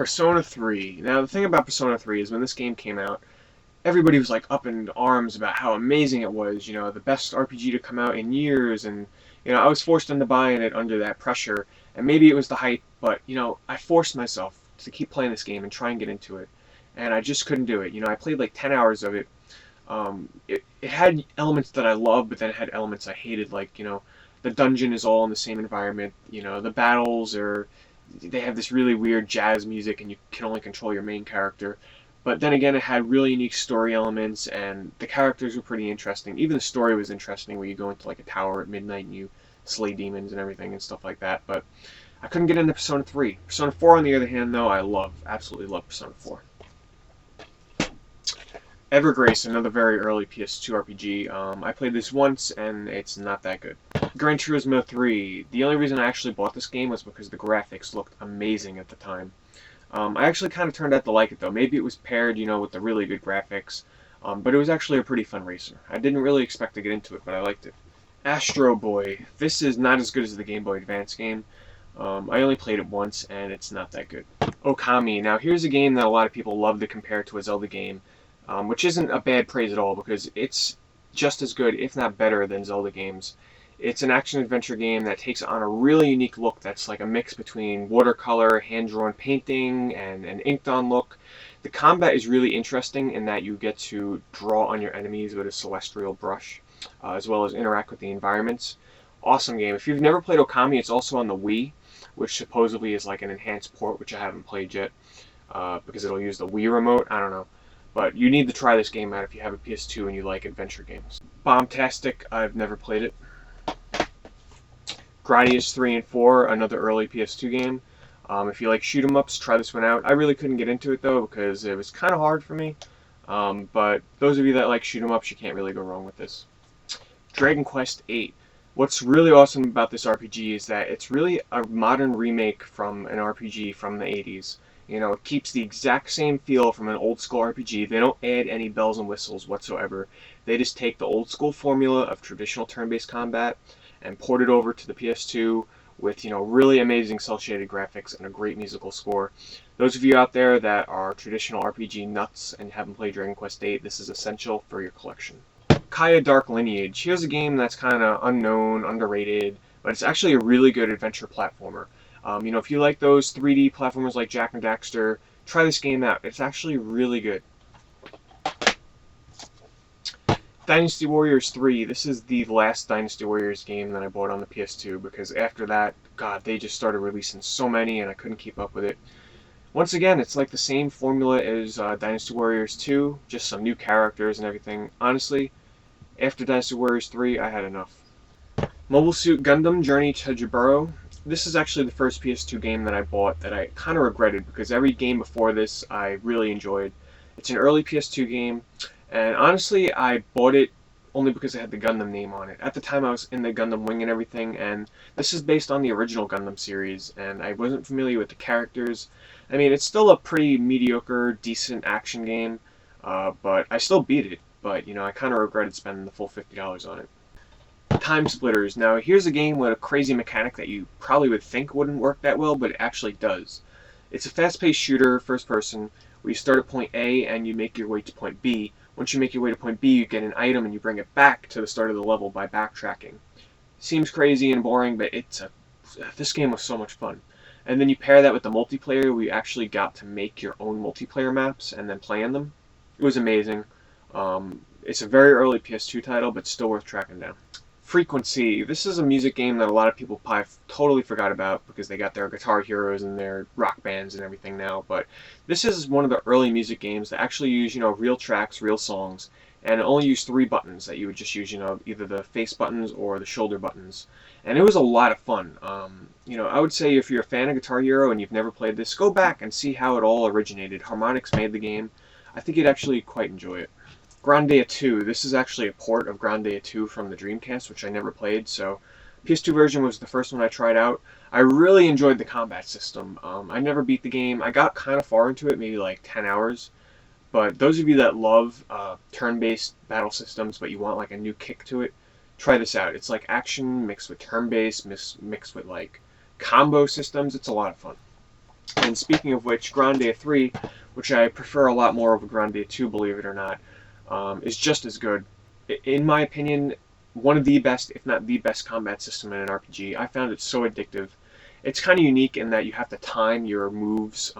Persona 3. Now, the thing about Persona 3 is when this game came out, everybody was like up in arms about how amazing it was, you know, the best RPG to come out in years, and you know, I was forced into buying it under that pressure, and maybe it was the hype, but you know, I forced myself to keep playing this game and try and get into it, and I just couldn't do it. You know, I played like 10 hours of it. It had elements that I loved, but then it had elements I hated, like, you know, the dungeon is all in the same environment, you know, the battles are, they have this really weird jazz music and you can only control your main character. But then again, it had really unique story elements, and the characters were pretty interesting. Even the story was interesting, where you go into like a tower at midnight and you slay demons and everything and stuff like that. But I couldn't get into Persona 3. Persona 4, on the other hand, though, I absolutely love Persona 4. Evergrace, another very early PS2 RPG. I played this once, and it's not that good. Gran Turismo 3. The only reason I actually bought this game was because the graphics looked amazing at the time. I actually kind of turned out to like it, though. Maybe it was paired, you know, with the really good graphics, but it was actually a pretty fun racer. I didn't really expect to get into it, but I liked it. Astro Boy. This is not as good as the Game Boy Advance game. I only played it once, and it's not that good. Okami. Now, here's a game that a lot of people love to compare to a Zelda game, which isn't a bad praise at all, because it's just as good, if not better, than Zelda games. It's an action-adventure game that takes on a really unique look that's like a mix between watercolor, hand-drawn painting, and an inked-on look. The combat is really interesting in that you get to draw on your enemies with a celestial brush, as well as interact with the environments. Awesome game. If you've never played Okami, it's also on the Wii, which supposedly is like an enhanced port, which I haven't played yet, because it'll use the Wii remote. I don't know. But you need to try this game out if you have a PS2 and you like adventure games. Bombtastic, I've never played it. Gradius 3 and 4, another early PS2 game. If you like shoot 'em ups, try this one out. I really couldn't get into it though because it was kind of hard for me. But those of you that like shoot 'em ups, you can't really go wrong with this. Dragon Quest 8. What's really awesome about this RPG is that it's really a modern remake from an RPG from the 80s. You know, it keeps the exact same feel from an old school RPG. They don't add any bells and whistles whatsoever. They just take the old school formula of traditional turn-based combat and port it over to the PS2 with, you know, really amazing cel-shaded graphics and a great musical score. Those of you out there that are traditional RPG nuts and haven't played Dragon Quest VIII, this is essential for your collection. Kaya Dark Lineage. Here's a game that's kind of unknown, underrated, but it's actually a really good adventure platformer. You know, if you like those 3D platformers like Jak and Daxter, try this game out. It's actually really good. Dynasty Warriors 3. This is the last Dynasty Warriors game that I bought on the PS2 because after that, God, they just started releasing so many and I couldn't keep up with it. Once again, it's like the same formula as Dynasty Warriors 2, just some new characters and everything. Honestly, after Dynasty Warriors 3, I had enough. Mobile Suit Gundam Journey to Jabar. This is actually the first PS2 game that I bought that I kind of regretted because every game before this I really enjoyed. It's an early PS2 game. And honestly, I bought it only because it had the Gundam name on it. At the time, I was in the Gundam wing and everything, and this is based on the original Gundam series, and I wasn't familiar with the characters. I mean, it's still a pretty mediocre, decent action game, but I still beat it. But, you know, I kind of regretted spending the full $50 on it. Timesplitters. Now, here's a game with a crazy mechanic that you probably would think wouldn't work that well, but it actually does. It's a fast-paced shooter, first person, where you start at point A and you make your way to point B. Once you make your way to point B, you get an item and you bring it back to the start of the level by backtracking. Seems crazy and boring, but this game was so much fun. And then you pair that with the multiplayer, we actually got to make your own multiplayer maps and then play in them. It was amazing. It's a very early PS2 title, but still worth tracking down. Frequency. This is a music game that a lot of people probably totally forgot about because they got their Guitar Heroes and their rock bands and everything now. But this is one of the early music games that actually use, you know, real tracks, real songs, and it only used 3 buttons that you would just use, you know, either the face buttons or the shoulder buttons. And it was a lot of fun. You know, I would say if you're a fan of Guitar Hero and you've never played this, go back and see how it all originated. Harmonix made the game. I think you'd actually quite enjoy it. Grande A2. This is actually a port of Grande A2 from the Dreamcast, which I never played, so PS2 version was the first one I tried out. I really enjoyed the combat system. I never beat the game. I got kind of far into it, maybe like 10 hours, but those of you that love turn-based battle systems, but you want like a new kick to it, try this out. It's like action mixed with turn-based, mixed with like combo systems. It's a lot of fun. And speaking of which, Grande A3, which I prefer a lot more over Grande A2, believe it or not, is just as good. In my opinion, one of the best, if not the best, combat system in an RPG. I found it so addictive. It's kind of unique in that you have to time your moves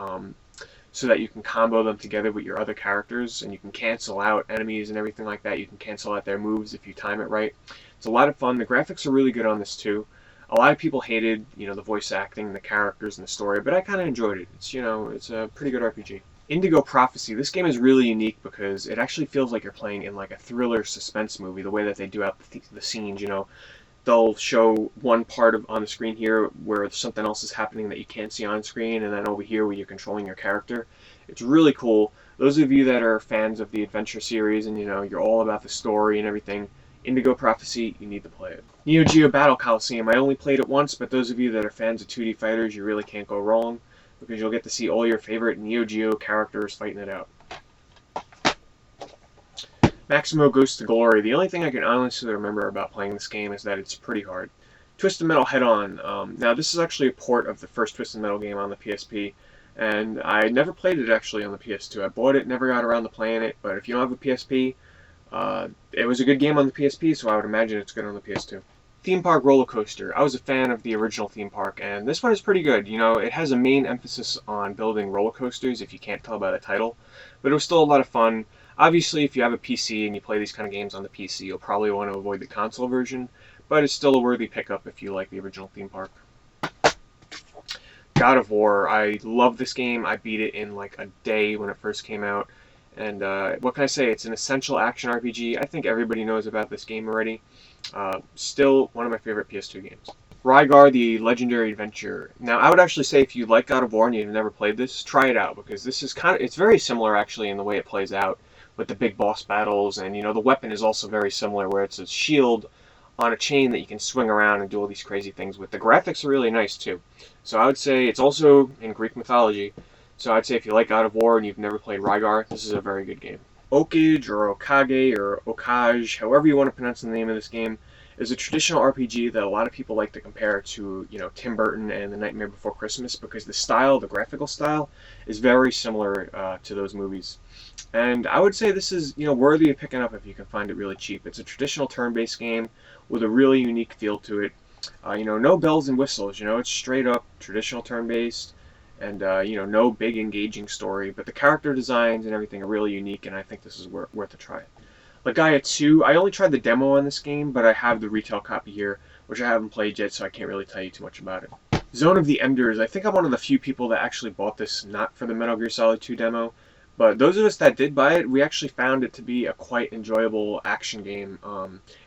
so that you can combo them together with your other characters, and you can cancel out enemies and everything like that. You can cancel out their moves if you time it right. It's a lot of fun. The graphics are really good on this too. A lot of people hated, the voice acting, the characters, and the story, but I kind of enjoyed it. It's a pretty good RPG. Indigo Prophecy. This game is really unique because it actually feels like you're playing in like a thriller suspense movie. The way that they do out the scenes, they'll show one part on the screen here where something else is happening that you can't see on screen, and then over here where you're controlling your character. It's really cool. Those of you that are fans of the adventure series and you're all about the story and everything, Indigo Prophecy, you need to play it. Neo Geo Battle Coliseum, I only played it once, but those of you that are fans of 2D fighters, you really can't go wrong because you'll get to see all your favorite Neo Geo characters fighting it out. Maximo Goes to Glory. The only thing I can honestly remember about playing this game is that it's pretty hard. Twisted Metal Head-On. Now, this is actually a port of the first Twisted Metal game on the PSP, and I never played it actually on the PS2. I bought it, never got around to playing it, but if you don't have a PSP, it was a good game on the PSP, so I would imagine it's good on the PS2. Theme Park Roller Coaster. I was a fan of the original theme park, and this one is pretty good. It has a main emphasis on building roller coasters, if you can't tell by the title, but it was still a lot of fun. Obviously, if you have a PC and you play these kind of games on the PC, you'll probably want to avoid the console version, but it's still a worthy pickup if you like the original theme park. God of War. I love this game. I beat it in like a day when it first came out. And what can I say? It's an essential action RPG. I think everybody knows about this game already. Still one of my favorite PS2 games. Rygar, the Legendary Adventure. Now, I would actually say if you like God of War and you've never played this, try it out because this is it's very similar actually in the way it plays out with the big boss battles, and the weapon is also very similar where it's a shield on a chain that you can swing around and do all these crazy things with. The graphics are really nice too. So I would say it's also in Greek mythology. So I'd say if you like God of War and you've never played Rygar, this is a very good game. Oki, Joro Kagi, or Okaj, however you want to pronounce the name of this game, is a traditional RPG that a lot of people like to compare to, Tim Burton and The Nightmare Before Christmas because the graphical style, is very similar to those movies. And I would say this is, worthy of picking up if you can find it really cheap. It's a traditional turn-based game with a really unique feel to it. No bells and whistles, it's straight up traditional turn-based. And, no big engaging story, but the character designs and everything are really unique, and I think this is worth a try. Gaia 2, I only tried the demo on this game, but I have the retail copy here, which I haven't played yet, so I can't really tell you too much about it. Zone of the Enders, I think I'm one of the few people that actually bought this not for the Metal Gear Solid 2 demo, but those of us that did buy it, we actually found it to be a quite enjoyable action game.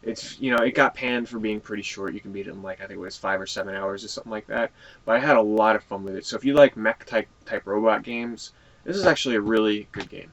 It got panned for being pretty short. You can beat it in I think it was 5 or 7 hours or something like that. But I had a lot of fun with it. So if you like mech type robot games, this is actually a really good game.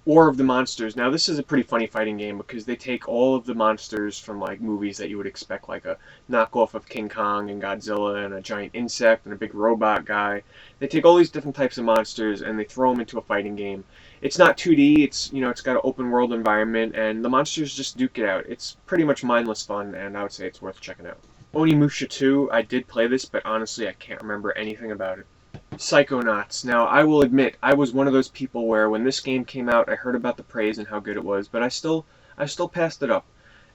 War of the Monsters. Now this is a pretty funny fighting game because they take all of the monsters from movies that you would expect, like a knockoff of King Kong and Godzilla and a giant insect and a big robot guy. They take all these different types of monsters and they throw them into a fighting game. It's not 2D, it's got an open world environment and the monsters just duke it out. It's pretty much mindless fun and I would say it's worth checking out. Onimusha 2, I did play this, but honestly I can't remember anything about it. Psychonauts. Now, I will admit, I was one of those people where when this game came out, I heard about the praise and how good it was, but I still passed it up.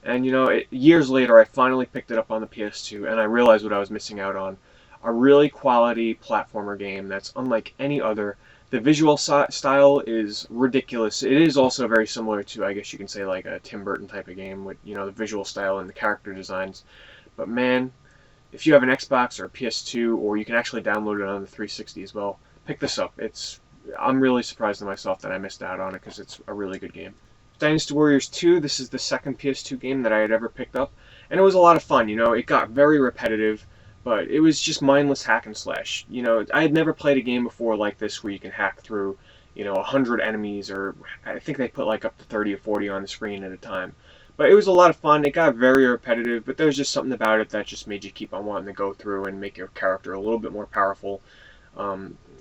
And years later, I finally picked it up on the PS2, and I realized what I was missing out on. A really quality platformer game that's unlike any other. The visual style is ridiculous. It is also very similar to, I guess you can say, like a Tim Burton type of game with, the visual style and the character designs. But man, if you have an Xbox or a PS2, or you can actually download it on the 360 as well, pick this up. I'm really surprised at myself that I missed out on it because it's a really good game. Dynasty Warriors 2, this is the second PS2 game that I had ever picked up, and it was a lot of fun. It got very repetitive, but it was just mindless hack and slash. I had never played a game before like this where you can hack through, 100 enemies, or I think they put up to 30 or 40 on the screen at a time. But it was a lot of fun. It got very repetitive, but there's just something about it that just made you keep on wanting to go through and make your character a little bit more powerful.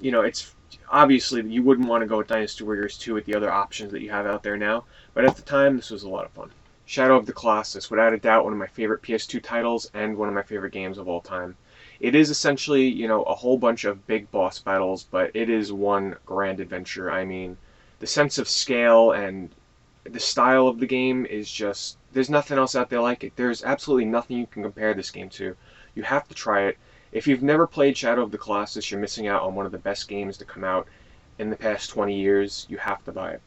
It's obviously you wouldn't want to go with Dynasty Warriors 2 with the other options that you have out there now, but at the time this was a lot of fun. Shadow of the Colossus, without a doubt one of my favorite PS2 titles and one of my favorite games of all time. It is essentially, you know, a whole bunch of big boss battles, but it is one grand adventure. I mean, the sense of scale and the style of the game is just, there's nothing else out there like it. There's absolutely nothing you can compare this game to. You have to try it. If you've never played Shadow of the Colossus, you're missing out on one of the best games to come out in the past 20 years. You have to buy it.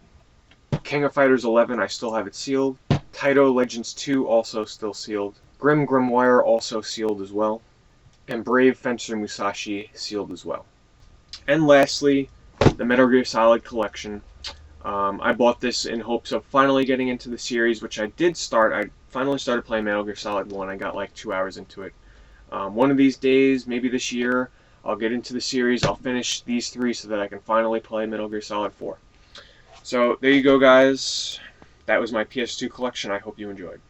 King of Fighters 11, I still have it sealed. Taito Legends 2, also still sealed. Grim Grimoire, also sealed as well. And Brave Fencer Musashi, sealed as well. And lastly, the Metal Gear Solid Collection. I bought this in hopes of finally getting into the series, which I did start. I finally started playing Metal Gear Solid 1. I got like 2 hours into it. One of these days, maybe this year, I'll get into the series. I'll finish these 3 so that I can finally play Metal Gear Solid 4. So there you go, guys. That was my PS2 collection. I hope you enjoyed.